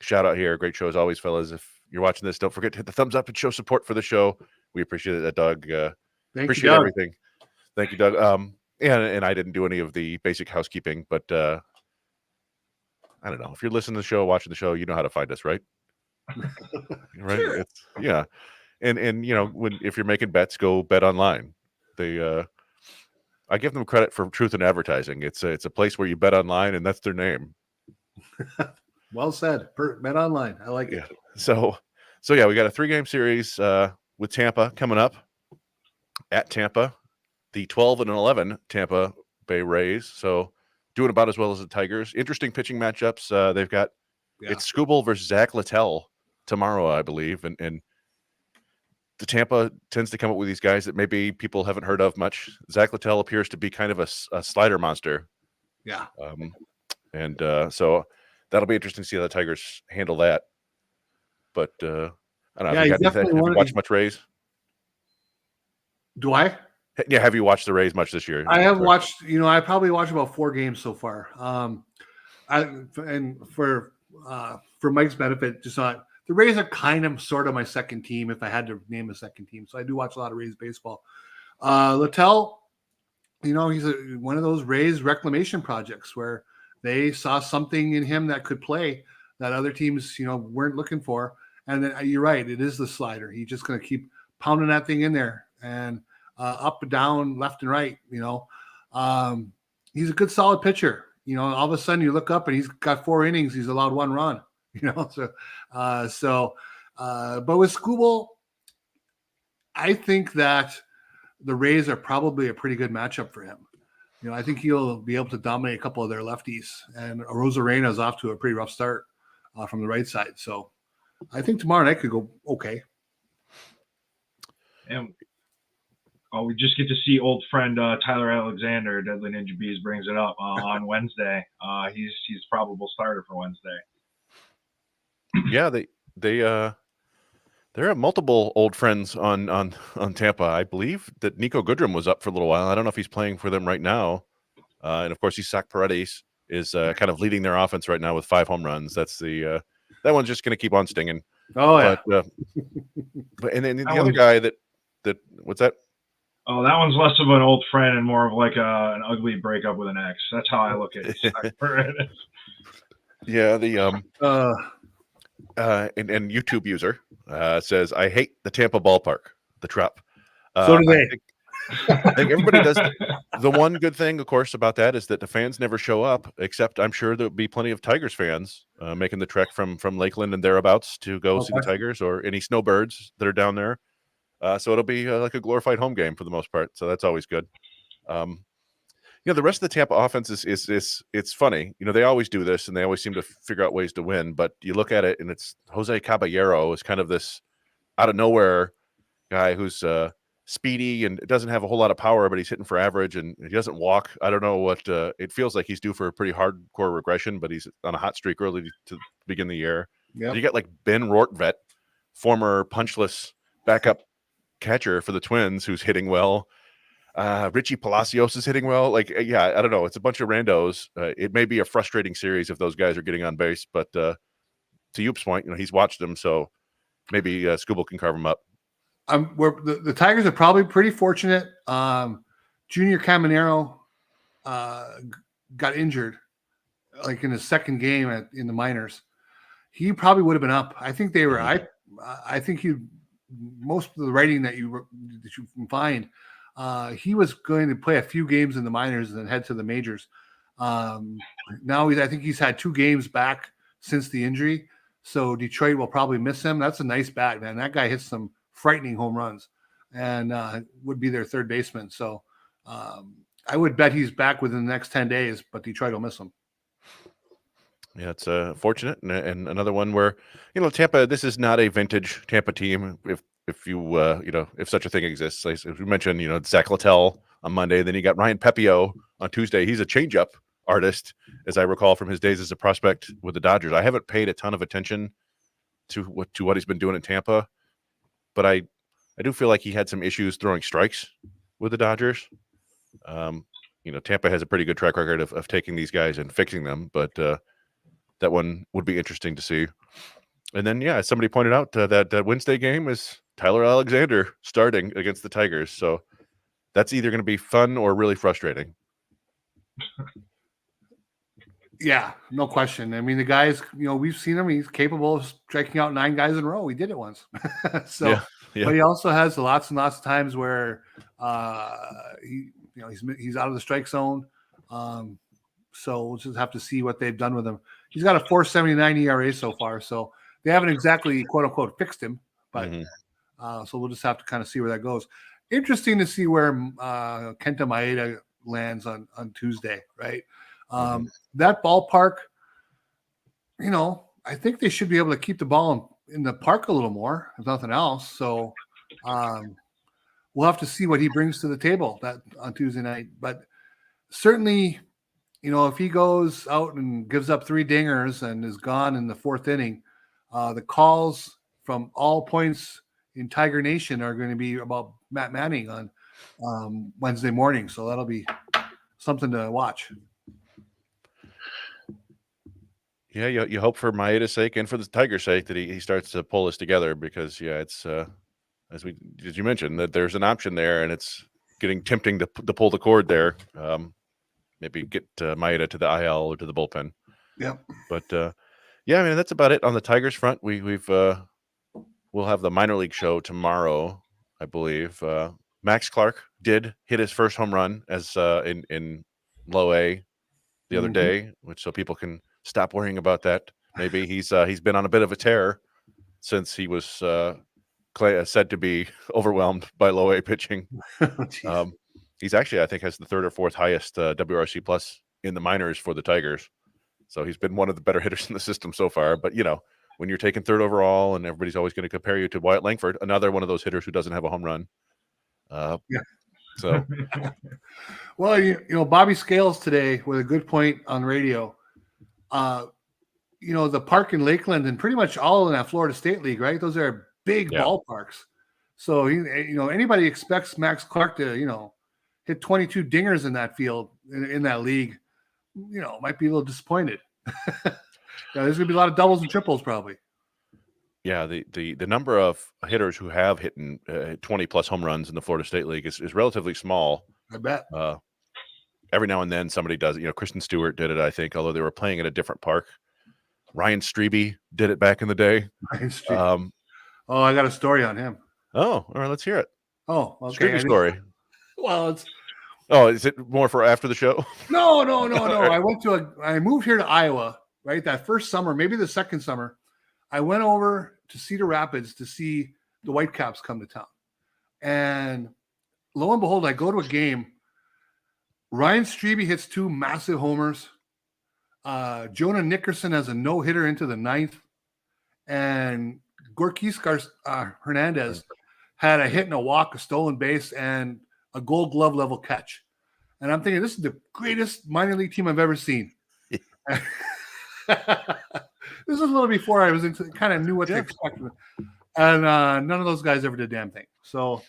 A: shout out here. Great show as always, fellas. If you're watching this, don't forget to hit the thumbs up and show support for the show. We appreciate it, Doug. Appreciate everything. Thank you, Doug. And I didn't do any of the basic housekeeping, but I don't know. If you're listening to the show, watching the show, you know how to find us, right? Right?
B: Sure.
A: Yeah. And if you're making bets, go bet online. I give them credit for truth in advertising. It's a place where you bet online, and that's their name.
B: Well said. Bet online. I like it.
A: So yeah, we got a 3-game series with Tampa coming up at Tampa. The 12-11 Tampa Bay Rays. So doing about as well as the Tigers. Interesting pitching matchups. They've got it's Skubal versus Zach Littell tomorrow, I believe, and the Tampa tends to come up with these guys that maybe people haven't heard of much. Zach Littell appears to be kind of a slider monster.
B: Yeah.
A: So that'll be interesting to see how the Tigers handle that. but I don't know.
B: Yeah,
A: Have you
B: he's
A: got anything?
B: definitely
A: Have you watched much Rays?
B: Do I?
A: Yeah, have you watched the Rays much this year?
B: I have watched. I probably watched about 4 games so far. And for Mike's benefit, just not the Rays are kind of sort of my second team if I had to name a second team. So I do watch a lot of Rays baseball. Littell, he's one of those Rays reclamation projects where they saw something in him that could play that other teams, weren't looking for. And then you're right, it is the slider. He's just going to keep pounding that thing in there and up and down, left and right. He's a good, solid pitcher. All of a sudden you look up and he's got 4 innings. He's allowed 1 run. But with Skubal, I think that the Rays are probably a pretty good matchup for him. I think he'll be able to dominate a couple of their lefties. And Rosarena is off to a pretty rough start from the right side. So I think tomorrow night could go okay.
C: And we just get to see old friend Tyler Alexander. Deadly Ninja Bees brings it up on Wednesday. He's probable starter for Wednesday.
A: Yeah, there are multiple old friends on Tampa. I believe that Nico Goodrum was up for a little while. I don't know if he's playing for them right now. And of course, Isaac Paredes is kind of leading their offense right now with 5 home runs. That's that one's just going to keep on stinging.
B: Oh yeah.
A: But and then the other guy that what's that?
C: Oh, that one's less of an old friend and more of like an ugly breakup with an ex. That's how I look at it.
A: Yeah, and YouTube user says, I hate the Tampa ballpark, the Trop.
B: So do they.
A: I think everybody does. The one good thing, of course, about that is that the fans never show up, except I'm sure there'll be plenty of Tigers fans making the trek from Lakeland and thereabouts to go see the Tigers or any snowbirds that are down there. So it'll be like a glorified home game for the most part. So that's always good. The rest of the Tampa offense is it's funny. They always do this and they always seem to figure out ways to win. But you look at it and it's Jose Caballero is kind of this out of nowhere guy who's speedy and doesn't have a whole lot of power, but he's hitting for average and he doesn't walk. I don't know what it feels like. He's due for a pretty hardcore regression, but he's on a hot streak early to begin the year. Yep. You got like Ben Rortvet, former punchless backup catcher for the Twins, who's hitting well. Richie Palacios is hitting well. I don't know. It's a bunch of randos. It may be a frustrating series if those guys are getting on base, but to Youp's point, he's watched them, so maybe Skubal can carve them up.
B: The Tigers are probably pretty fortunate. Junior Caminero got injured, like in his second game in the minors. He probably would have been up. I think they were. I think most of the writing that you can find, he was going to play a few games in the minors and then head to the majors. Now I think he's had 2 games back since the injury, so Detroit will probably miss him. That's a nice bat, man. That guy hits some frightening home runs and would be their third baseman. So I would bet he's back within the next 10 days, but Detroit will miss him.
A: Yeah, it's fortunate. And another one where, Tampa, this is not a vintage Tampa team. If you, if such a thing exists, as we mentioned, Zach Littell on Monday, then you got Ryan Pepio on Tuesday. He's a changeup artist, as I recall from his days as a prospect with the Dodgers. I haven't paid a ton of attention to what he's been doing in Tampa, but I do feel like he had some issues throwing strikes with the Dodgers. Tampa has a pretty good track record of taking these guys and fixing them, but that one would be interesting to see. And then, as somebody pointed out, that Wednesday game is Tyler Alexander starting against the Tigers. So that's either going to be fun or really frustrating.
B: Yeah, no question. I mean, the guys, we've seen him. He's capable of striking out 9 guys in a row. We did it once. So, but he also has lots and lots of times where he's out of the strike zone. So we'll just have to see what they've done with him. He's got a 4.79 ERA so far. So they haven't exactly quote unquote fixed him, but so we'll just have to kind of see where that goes. Interesting to see where Kenta Maeda lands on Tuesday, right? That ballpark, I think they should be able to keep the ball in the park a little more, if nothing else. So we'll have to see what he brings to the table that on Tuesday night. But certainly, if he goes out and gives up 3 dingers and is gone in the 4th inning, the calls from all points in Tiger Nation are going to be about Matt Manning on Wednesday morning. So that'll be something to watch.
A: Yeah, you hope for Maeda's sake and for the Tigers' sake that he starts to pull this together, because it's as you mentioned, that there's an option there, and it's getting tempting to pull the cord there. Maybe get Maeda to the IL or to the bullpen.
B: Yep.
A: But yeah, I mean, that's about it on the Tigers front. We'll have the minor league show tomorrow, I believe. Max Clark did hit his first home run as in low A the other day, which so people can stop worrying about that. Maybe he's been on a bit of a tear since he was said to be overwhelmed by low A pitching. He's actually, I think, has the third or fourth highest WRC plus in the minors for the Tigers. So he's been one of the better hitters in the system so far. But, when you're taking third overall and everybody's always going to compare you to Wyatt Langford, another one of those hitters who doesn't have a home run. So,
B: well, Bobby Scales today with a good point on radio. The park in Lakeland and pretty much all in that Florida State League, right? Those are big ballparks. So anybody expects Max Clark to hit 22 dingers in that field in that league, might be a little disappointed. There's gonna be a lot of doubles and triples probably.
A: Yeah, the number of hitters who have hit 20 plus home runs in the Florida State League is relatively small.
B: I bet.
A: Every now and then somebody does it. Kristen Stewart did it, I think, although they were playing at a different park. Ryan Strebe did it back in the day.
B: Ryan Strebe. I got a story on him.
A: Oh, all right, let's hear it.
B: Oh, okay.
A: Strebe story.
B: Well, it's.
A: Oh, is it more for after the show?
B: No. I moved here to Iowa, right? That first summer, maybe the second summer, I went over to Cedar Rapids to see the Whitecaps come to town. And lo and behold, I go to a game. Ryan Strebe hits 2 massive homers. Jonah Nickerson has a no-hitter into the 9th. And Gorkis Hernandez had a hit and a walk, a stolen base, and a Gold Glove level catch. And I'm thinking, this is the greatest minor league team I've ever seen. This was a little before I was kind of knew what to expect. And none of those guys ever did a damn thing. So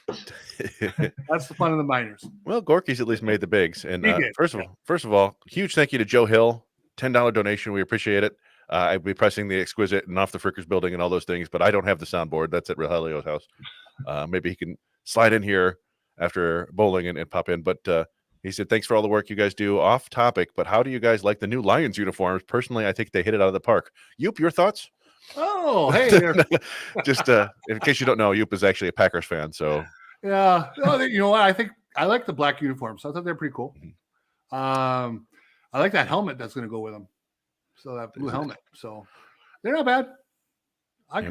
B: that's the fun of the minors.
A: Well, Gorky's at least made the bigs. And first of all, huge thank you to Joe Hill. $10 donation. We appreciate it. I'd be pressing the Exquisite and Off the Frickers building and all those things, but I don't have the soundboard. That's at Rogelio's house. Maybe he can slide in here after bowling and pop in. But he said, thanks for all the work you guys do. Off topic, but how do you guys like the new Lions uniforms? Personally, I think they hit it out of the park. Yoop, your thoughts?
B: Oh, hey.
A: Just in case you don't know, Yoop is actually a Packers fan. So
B: yeah, you know what? I think I like the black uniforms. I thought they're pretty cool. I like that helmet that's going to go with them. So that blue helmet. So they're not bad.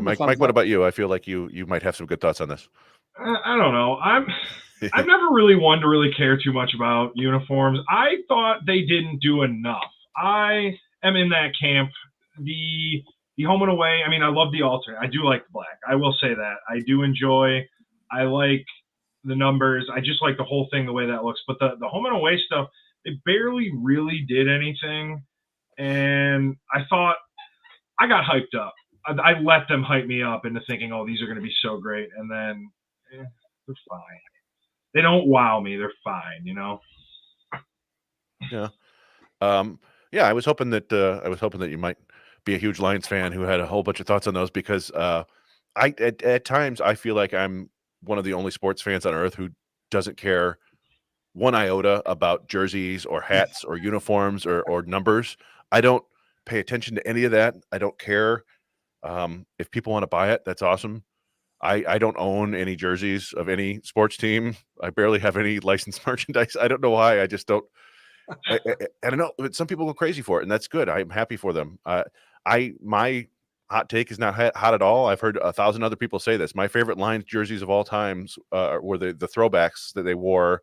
A: Mike, what about you? I feel like you might have some good thoughts on this.
C: I don't know. I've never really one to really care too much about uniforms. I thought they didn't do enough. I am in that camp. The home and away, I mean, I love the alternate. I do like the black. I will say that. I do enjoy. I like the numbers. I just like the whole thing, the way that looks. But the home and away stuff, they barely really did anything. And I thought I got hyped up. I let them hype me up into thinking, oh, these are going to be so great. And then they're fine. They don't wow me. They're fine,
A: Yeah. I was hoping that you might be a huge Lions fan who had a whole bunch of thoughts on those, because at times I feel like I'm one of the only sports fans on earth who doesn't care one iota about jerseys or hats or uniforms or numbers. I don't pay attention to any of that. I don't care. If people want to buy it, that's awesome. I don't own any jerseys of any sports team. I barely have any licensed merchandise. I don't know why. I just don't. I don't know. But some people go crazy for it, and that's good. I'm happy for them. My hot take is not hot at all. I've heard 1,000 other people say this. My favorite Lions jerseys of all times were the throwbacks that they wore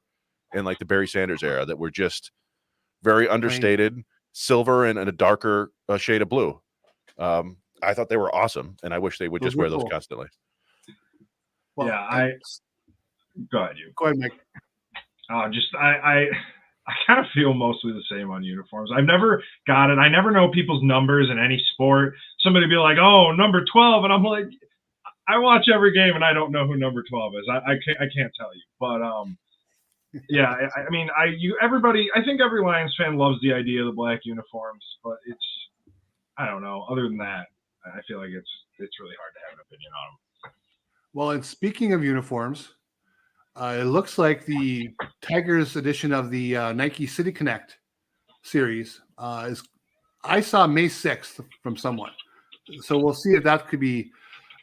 A: in like the Barry Sanders era, that were just very understated, silver and a darker shade of blue. I thought they were awesome, and I wish they would just wear those constantly.
B: Well,
C: go ahead, you.
B: Go ahead, Mike.
C: I kind of feel mostly the same on uniforms. I've never got it. I never know people's numbers in any sport. Somebody be like, oh, number 12. And I'm like, I watch every game and I don't know who number 12 is. I can't tell you. But yeah, I mean, everybody. I think every Lions fan loves the idea of the black uniforms, but I don't know. Other than that, I feel like it's really hard to have an opinion on them.
B: Well, and speaking of uniforms, it looks like the Tigers edition of the Nike City Connect series is. I saw May 6th from someone, so we'll see if that could be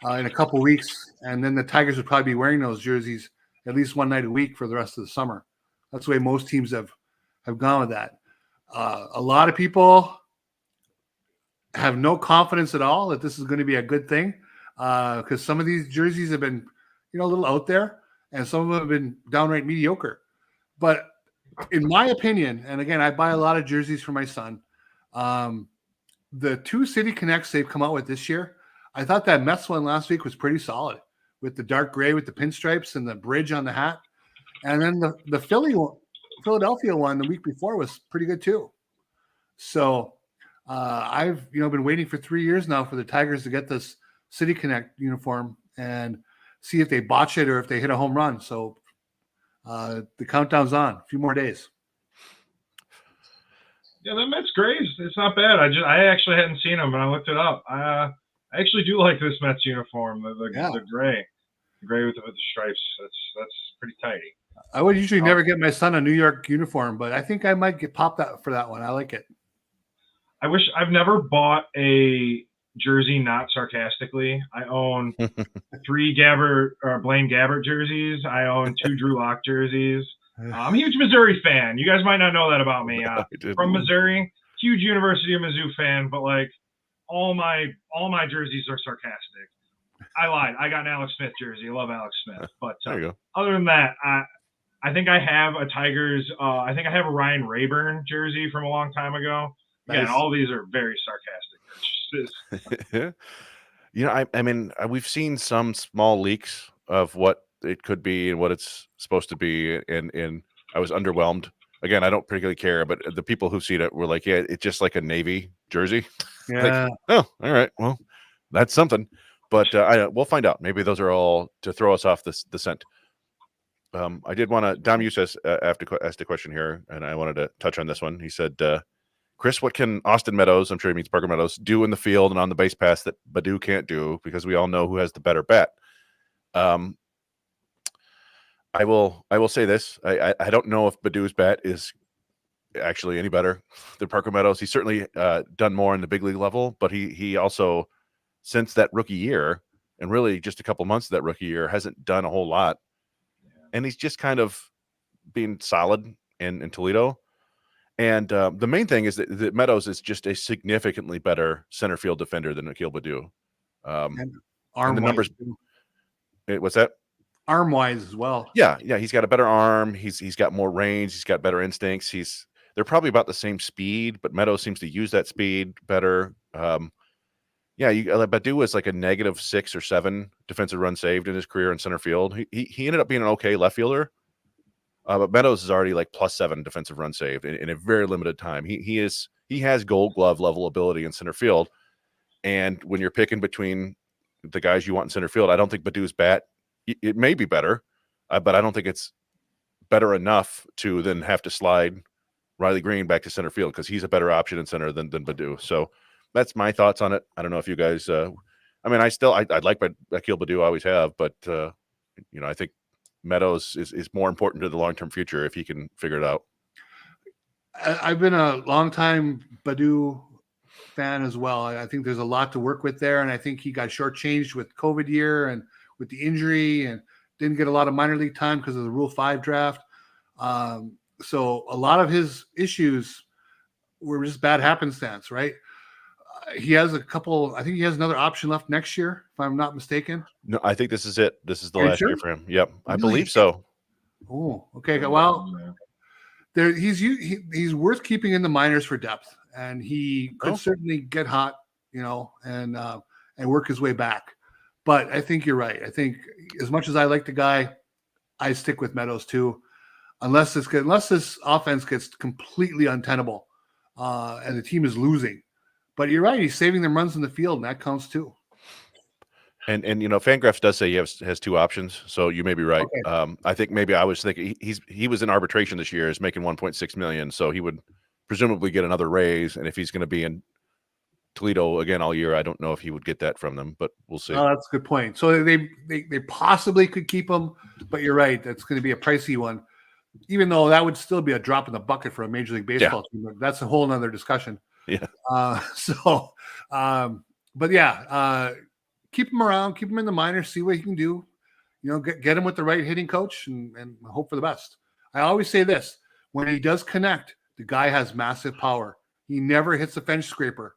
B: in a couple weeks, and then the Tigers would probably be wearing those jerseys at least one night a week for the rest of the summer. That's the way most teams have gone with that. A lot of people have no confidence at all that this is going to be a good thing because some of these jerseys have been, a little out there, and some of them have been downright mediocre. But in my opinion, and again, I buy a lot of jerseys for my son. The two City Connects they've come out with this year, I thought that Mets one last week was pretty solid with the dark gray with the pinstripes and the bridge on the hat. And then the Philadelphia one the week before was pretty good too. So I've been waiting for 3 years now for the Tigers to get this City Connect uniform and see if they botch it or if they hit a home run. So the countdown's on. A few more days.
C: Yeah, that Mets grays. It's not bad. I actually hadn't seen them, and I looked it up. I actually do like this Mets uniform. The gray with the stripes. That's pretty tidy.
B: I would usually never get my son a New York uniform, but I think I might get popped out for that one. I like it.
C: I wish I've never bought a jersey not sarcastically. I own 3 Blaine Gabbert jerseys. I own 2 Drew Lock jerseys. I'm a huge Missouri fan. You guys might not know that about me. From Missouri, huge University of Mizzou fan, but like all my jerseys are sarcastic. I lied. I got an Alex Smith jersey. I love Alex Smith. But other than that, I think I have a Tigers. I think I have a Ryan Rayburn jersey from a long time ago. Again, all these are very sarcastic purchases.
A: I mean, we've seen some small leaks of what it could be and what it's supposed to be, and I was underwhelmed. Again, I don't particularly care, but the people who've seen it were like, yeah, it's just like a Navy jersey.
B: Yeah.
A: Like, oh, all right. Well, that's something. But we'll find out. Maybe those are all to throw us off the scent. I did want to. Dom Eustace asked a question here, and I wanted to touch on this one. He said, Chris, what can Austin Meadows, I'm sure he means Parker Meadows, do in the field and on the base pass that Baddoo can't do? Because we all know who has the better bat. I will say this. I don't know if Baddoo's bat is actually any better than Parker Meadows. He's certainly done more in the big league level, but he also, since that rookie year, and really just a couple months of that rookie year, hasn't done a whole lot. And he's just kind of being solid in Toledo. And the main thing is that Meadows is just a significantly better center field defender than Akil Baddoo.
B: And arm
A: the numbers. What's that?
B: Arm wise as well.
A: Yeah. He's got a better arm. He's got more range. He's got better instincts. They're probably about the same speed, but Meadows seems to use that speed better. Baddoo was like a -6 or 7 defensive runs saved in his career in center field. He ended up being an okay left fielder, but Meadows is already like +7 defensive runs saved in a very limited time. He has Gold Glove level ability in center field, and when you're picking between the guys you want in center field, I don't think Baddoo's bat. It may be better, but I don't think it's better enough to then have to slide Riley Greene back to center field because he's a better option in center than Baddoo. So that's my thoughts on it. I don't know if you guys. I'd like Akil Baddoo, I always have, but I think Meadows is more important to the long-term future if he can figure it out.
B: I've been a long-time Baddoo fan as well. I think there's a lot to work with there, and I think he got shortchanged with COVID year and with the injury, and didn't get a lot of minor league time because of the Rule 5 draft. So a lot of his issues were just bad happenstance, right? He has a couple. I think he has another option left next year, if I'm not mistaken.
A: No, I think this is it. This is the last year for him. Yep, I
B: Really?
A: believe so.
B: Oh, okay. Well, he's worth keeping in the minors for depth, and he could certainly get hot, and work his way back. But I think you're right. I think as much as I like the guy, I stick with Meadows too, unless this offense gets completely untenable and the team is losing. But you're right; he's saving them runs in the field, and that counts too.
A: And Fangraphs does say he has two options, so you may be right.
B: Okay.
A: I think maybe I was thinking he was in arbitration this year, is making $1.6 million, so he would presumably get another raise. And if he's going to be in Toledo again all year, I don't know if he would get that from them, but we'll see.
B: Oh, that's a good point. So they possibly could keep him, but you're right. That's going to be a pricey one, even though that would still be a drop in the bucket for a Major League Baseball team. But that's a whole nother discussion.
A: Yeah.
B: But yeah, keep him around, keep him in the minors, see what he can do. Get him with the right hitting coach and hope for the best. I always say this: when he does connect, the guy has massive power. He never hits a fence scraper.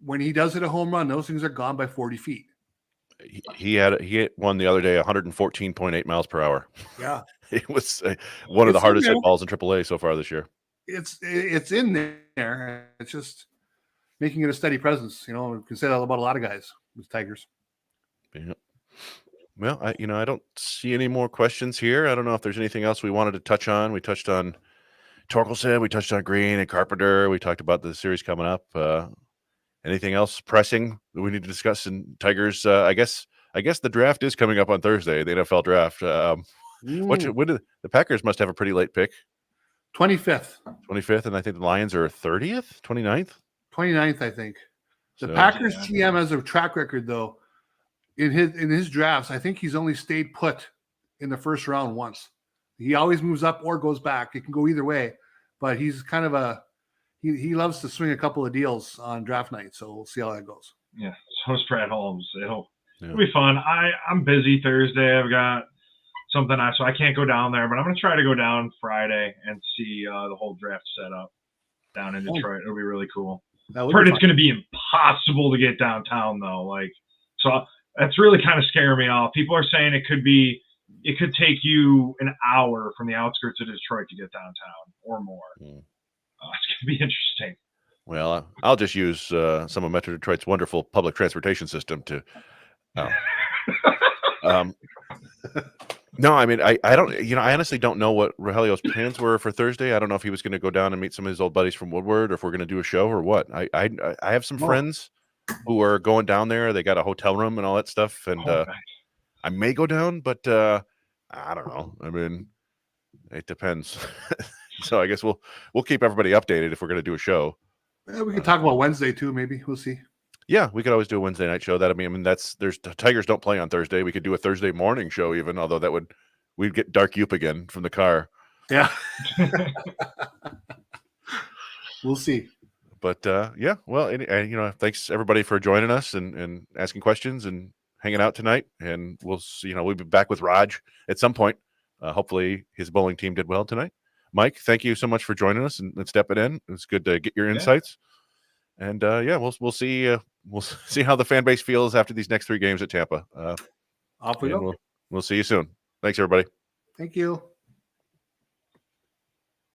B: When he does hit a home run, those things are gone by 40 feet.
A: He hit one the other day, 114.8 miles per hour.
B: Yeah.
A: It was one of the hardest hit balls in AAA so far this year.
B: It's in there. It's just making it a steady presence. We can say that about a lot of guys with Tigers.
A: Yeah. Well, I don't see any more questions here. I don't know if there's anything else we wanted to touch on. We touched on Torkelson, we touched on Greene and Carpenter. We talked about the series coming up. Anything else pressing that we need to discuss in Tigers? I guess the draft is coming up on Thursday, the NFL draft. When the Packers must have a pretty late pick?
B: 25th.
A: 25th, and I think the Lions are 30th, 29th?
B: 29th, I think. The Packers GM has a track record, though. In his drafts, I think he's only stayed put in the first round once. He always moves up or goes back. It can go either way, but he's kind of he loves to swing a couple of deals on draft night, so we'll see how that goes.
C: Yeah, so is Brad Holmes. It'll be fun. I'm busy Thursday. I've got something so I can't go down there, but I'm going to try to go down Friday and see the whole draft set up down in Detroit. It'll be really cool. Heard it's going to be impossible to get downtown though. So that's really kind of scaring me off. People are saying it could take you an hour from the outskirts of Detroit to get downtown or more. It's going to be interesting.
A: Well, I'll just use some of Metro Detroit's wonderful public transportation system to. No, I mean, I don't. I honestly don't know what Rogelio's plans were for Thursday. I don't know if he was going to go down and meet some of his old buddies from Woodward, or if we're going to do a show or what. I have some friends who are going down there. They got a hotel room and all that stuff, and I may go down, but I don't know. I mean, it depends. So I guess we'll keep everybody updated if we're going to do a show.
B: Yeah, we can talk about Wednesday too. Maybe we'll see.
A: Yeah, we could always do a Wednesday night show. There's Tigers don't play on Thursday. We could do a Thursday morning show even, although we'd get Dark Youp again from the car.
B: Yeah. We'll see.
A: But yeah, well, thanks everybody for joining us and asking questions and hanging out tonight. And we'll see, we'll be back with Raj at some point. Hopefully his bowling team did well tonight. Mike, thank you so much for joining us and stepping in. It's good to get your insights. And we'll see. We'll see how the fan base feels after these next 3 games at Tampa.
B: Off we go.
A: We'll see you soon. Thanks, everybody.
B: Thank you.